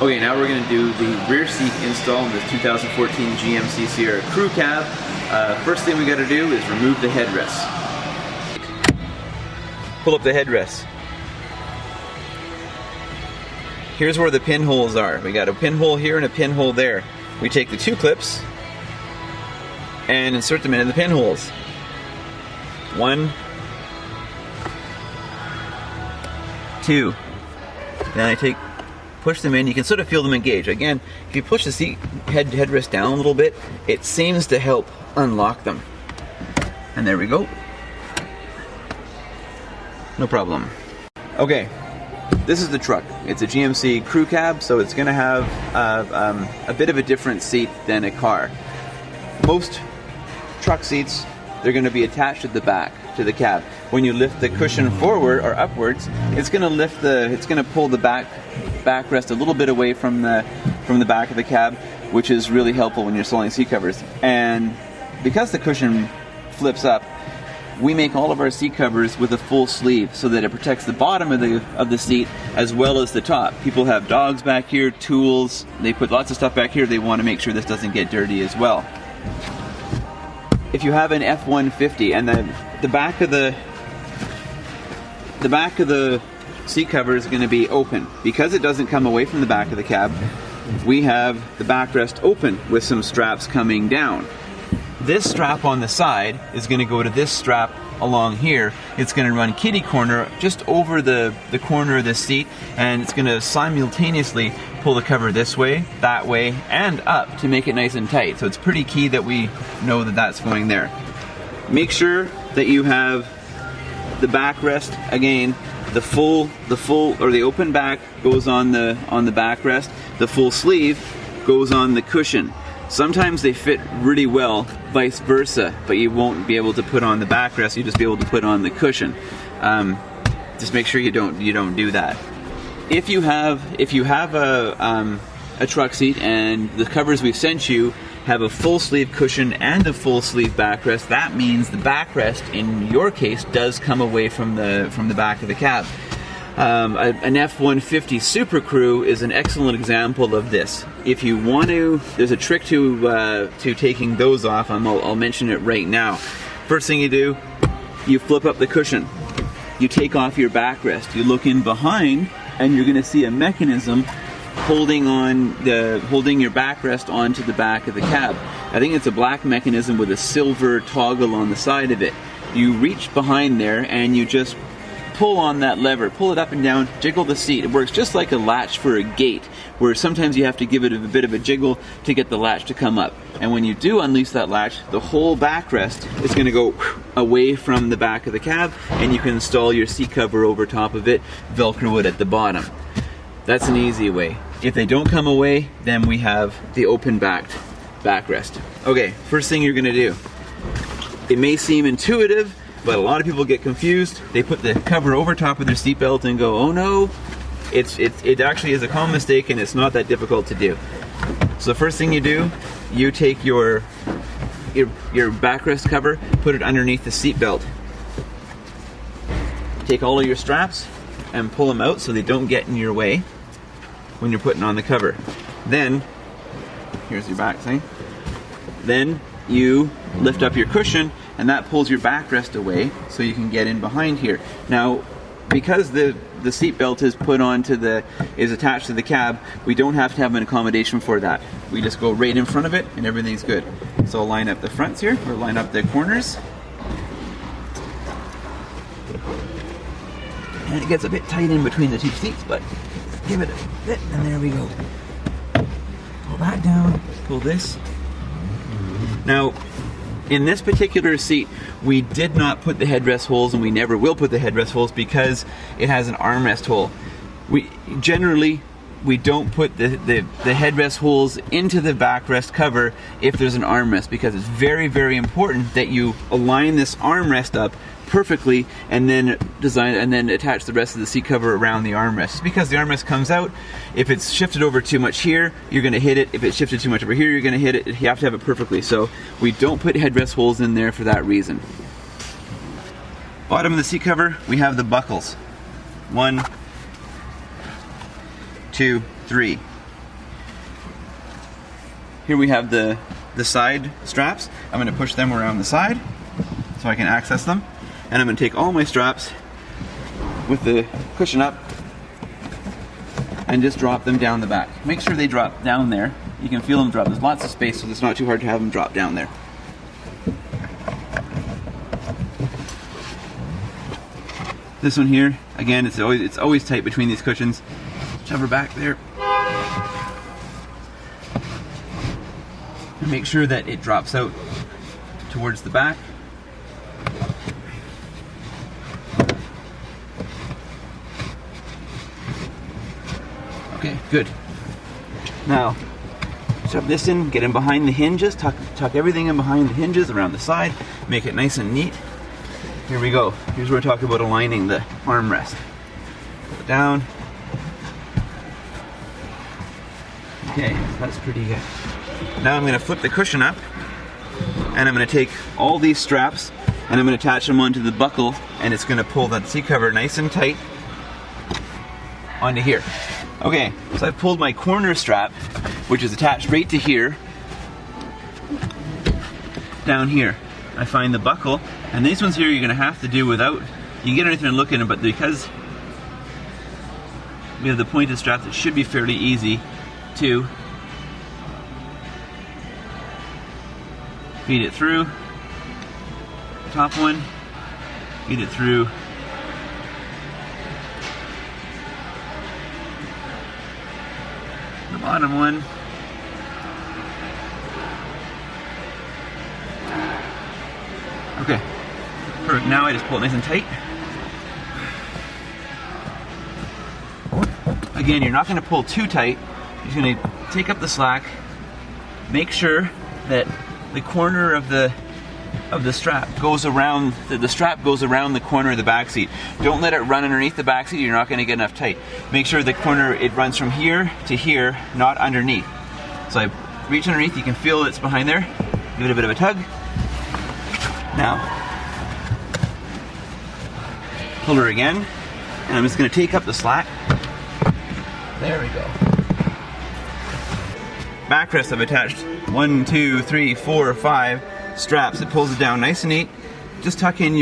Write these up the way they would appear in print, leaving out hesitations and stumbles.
Okay, now we're going to do the rear seat install in this 2014 GMC Sierra Crew Cab. First thing we got to do is remove the headrest. Pull up the headrest. Here's where the pinholes are. We got a pinhole here and a pinhole there. We take the two clips and insert them into the pinholes. 1, 2. Then push them in. You can sort of feel them engage. Again, if you push the seat headrest down a little bit, it seems to help unlock them. And there we go. No problem. Okay, this is the truck. It's a GMC Crew Cab, so it's going to have a bit of a different seat than a car. Most truck seats, they're going to be attached at the back to the cab. When you lift the cushion forward or upwards, it's going to pull the backrest a little bit away from the back of the cab, which is really helpful when you're installing seat covers. And because the cushion flips up, we make all of our seat covers with a full sleeve so that it protects the bottom of the seat as well as the top. People have dogs back here, tools, they put lots of stuff back here. They want to make sure this doesn't get dirty as well. If you have an F-150 and the back of the seat cover is going to be open, because it doesn't come away from the back of the cab, we have the backrest open with some straps coming down. This strap on the side is going to go to this strap along here. It's going to run kitty corner just over the corner of the seat, and it's going to simultaneously pull the cover this way, that way, and up to make it nice and tight. So it's pretty key that we know that that's going there. Make sure that you have the backrest. Again, the full or the open back goes on the backrest. The full sleeve goes on the cushion. Sometimes they fit really well, vice versa, but you won't be able to put on the backrest. You just be able to put on the cushion. Just make sure you don't do that. If you have a truck seat and the covers we've sent you have a full sleeve cushion and a full sleeve backrest, that means the backrest in your case does come away from the back of the cab. An F-150 Super Crew is an excellent example of this. If you want to, there's a trick to taking those off. I'll mention it right now. First thing you do, you flip up the cushion. You take off your backrest. You look in behind, and you're going to see a mechanism holding your backrest onto the back of the cab. I think it's a black mechanism with a silver toggle on the side of it. You reach behind there and you just pull on that lever, pull it up and down, jiggle the seat. It works just like a latch for a gate, where sometimes you have to give it a bit of a jiggle to get the latch to come up. And when you do unleash that latch, the whole backrest is going to go away from the back of the cab, and you can install your seat cover over top of it, Velcro it at the bottom. That's an easy way. If they don't come away, then we have the open-backed backrest. Okay, first thing you're going to do. It may seem intuitive, but a lot of people get confused. They put the cover over top of their seatbelt and go, oh no. It actually is a common mistake, and it's not that difficult to do. So the first thing you do, you take your backrest cover, put it underneath the seatbelt. Take all of your straps and pull them out so they don't get in your way when you're putting on the cover. Then, here's your back thing. Then you lift up your cushion, and that pulls your backrest away so you can get in behind here. Now, because the seatbelt is attached to the cab, we don't have to have an accommodation for that. We just go right in front of it and everything's good. So I'll line up the fronts here, or line up the corners. And it gets a bit tight in between the two seats, but give it a bit, and there we go. Pull that down, pull this. Now, in this particular seat, we did not put the headrest holes, and we never will put the headrest holes because it has an armrest hole. We don't put the headrest holes into the backrest cover if there's an armrest, because it's very, very important that you align this armrest up perfectly and then attach the rest of the seat cover around the armrest. Because the armrest comes out, if it's shifted over too much here, you're going to hit it. If it's shifted too much over here, you're going to hit it. You have to have it perfectly. So we don't put headrest holes in there for that reason. Bottom of the seat cover, we have the buckles. 1, 2, 3. here we have the side straps. I'm going to push them around the side so I can access them. And I'm going to take all my straps with the cushion up and just drop them down the back. Make sure they drop down there. You can feel them drop. There's lots of space, so it's not too hard to have them drop down there. This one here, again, it's always tight between these cushions. Shove her back there. And make sure that it drops out towards the back. Okay, good. Now, shove this in, get in behind the hinges, tuck everything in behind the hinges around the side, make it nice and neat. Here we go. Here's where we're talking about aligning the armrest. Put it down. Okay, that's pretty good. Now I'm going to flip the cushion up, and I'm going to take all these straps and I'm going to attach them onto the buckle, and it's going to pull that seat cover nice and tight onto here. Okay, so I've pulled my corner strap, which is attached right to here, down here. I find the buckle, and these ones here you're going to have to do without, you can get anything and look at them, but because we have the pointed straps, it should be fairly easy to feed it through the top one, feed it through the bottom one, okay, perfect. Now I just pull it nice and tight. Again, you're not going to pull too tight. You're going to take up the slack, make sure that the corner of the strap goes around, the strap goes around the corner of the back seat. Don't let it run underneath the back seat, you're not going to get enough tight. Make sure the corner, it runs from here to here, not underneath. So I reach underneath, you can feel it's behind there, give it a bit of a tug. Now, pull her again, and I'm just going to take up the slack. There we go. Backrest, I've attached 1, 2, 3, 4, 5 straps. It pulls it down nice and neat. Just tuck in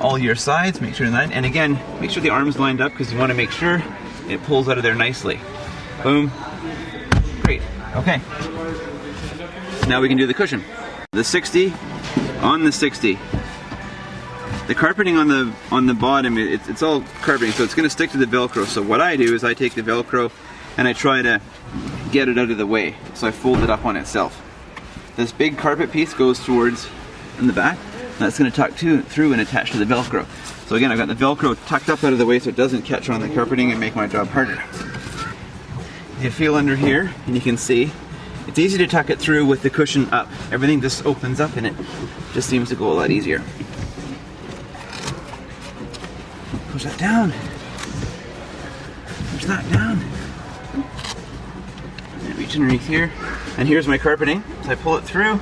all your sides, make sure that, and again, make sure the arm's lined up because you want to make sure it pulls out of there nicely. Boom. Great. Okay. Now we can do the cushion. The 60 on the 60. The carpeting on the bottom, it's all carpeting, so it's going to stick to the Velcro. So what I do is I take the Velcro and I try to get it out of the way. So I fold it up on itself. This big carpet piece goes towards in the back. That's going to tuck through and attach to the Velcro. So again, I've got the Velcro tucked up out of the way so it doesn't catch on the carpeting and make my job harder. You feel under here and you can see it's easy to tuck it through with the cushion up. Everything just opens up and it just seems to go a lot easier. Push that down. Push that down. And reach underneath here. And here's my carpeting. So I pull it through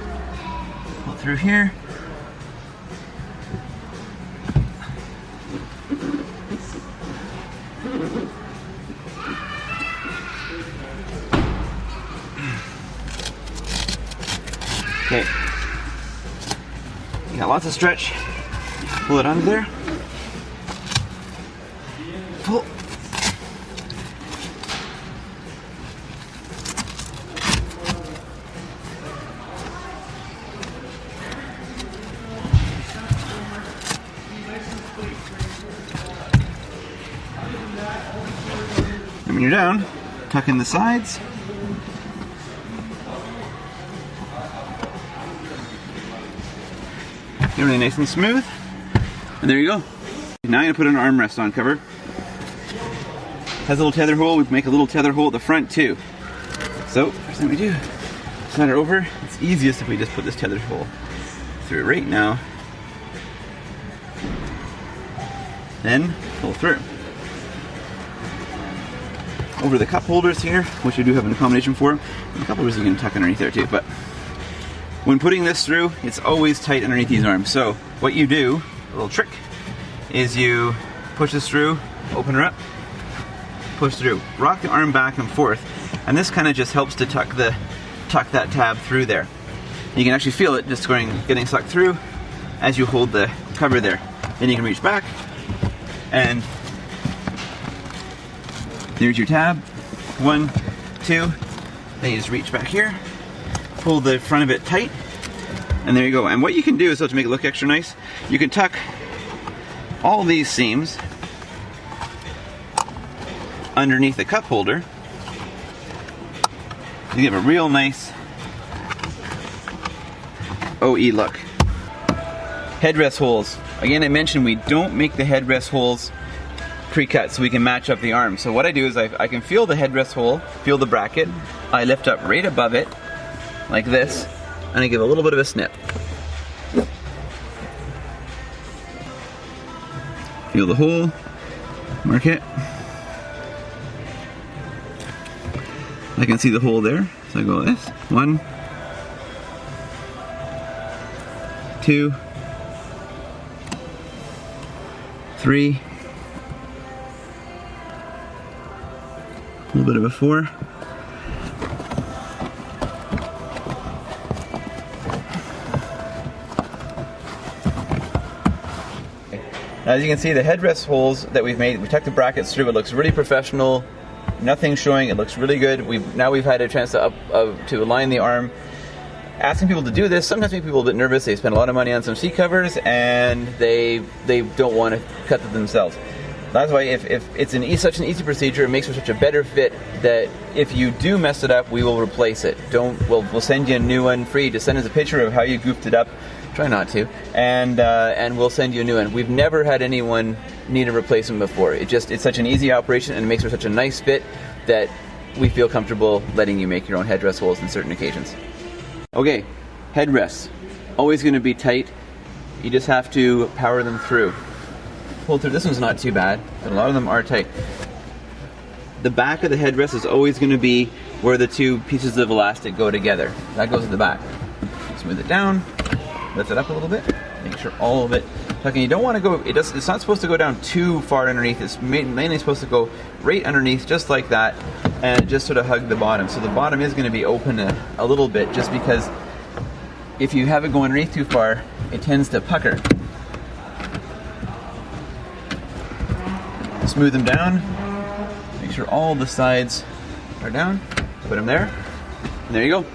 here. Okay. You got lots of stretch. Pull it under there. Pull. And when you're down, tuck in the sides. Get really nice and smooth. And there you go. Now I'm going to put an armrest on cover. Has a little tether hole. We make a little tether hole at the front too. So first thing we do, slide her over. It's easiest if we just put this tether hole through right now. Then pull through. Over the cup holders here, which we do have an accommodation for. And the cup holders you can tuck underneath there too. But when putting this through, it's always tight underneath these arms. So what you do, a little trick, is you push this through, open her up, push through, rock the arm back and forth, and this kind of just helps to tuck the tuck that tab through there. You can actually feel it just getting sucked through as you hold the cover there. Then you can reach back, and there's your tab. 1, 2, then you just reach back here, pull the front of it tight, and there you go. And what you can do is, so to make it look extra nice, you can tuck all these seams underneath the cup holder. You give a real nice OE look. Headrest holes. Again, I mentioned we don't make the headrest holes pre-cut so we can match up the arm. So what I do is I can feel the headrest hole, feel the bracket, I lift up right above it, like this, and I give a little bit of a snip. Feel the hole, mark it. I can see the hole there, so I go like this. 1, 2, 3, a little bit of a 4. As you can see, the headrest holes that we've made, we tucked the brackets through. It looks really professional. Nothing showing. It looks really good. Now we've had a chance to align the arm. Asking people to do this sometimes make people a bit nervous. They spend a lot of money on some seat covers and they don't want to cut them themselves. That's why if it's such an easy procedure, it makes for such a better fit that if you do mess it up, we will replace it. We'll send you a new one free. Just send us a picture of how you goofed it up. Try not to, and we'll send you a new one. We've never had anyone need a replacement before. It's such an easy operation, and it makes for such a nice fit that we feel comfortable letting you make your own headrest holes on certain occasions. Okay, headrests, always going to be tight. You just have to power them through. Pull through. This one's not too bad, but a lot of them are tight. The back of the headrest is always going to be where the two pieces of elastic go together. That goes at the back. Smooth it down. Lift it up a little bit, make sure all of it tucking. You don't want to go, it's not supposed to go down too far underneath. It's mainly supposed to go right underneath, just like that, and just sort of hug the bottom. So the bottom is going to be open a little bit, just because if you have it go underneath too far, it tends to pucker. Smooth them down, make sure all the sides are down, put them there, and there you go.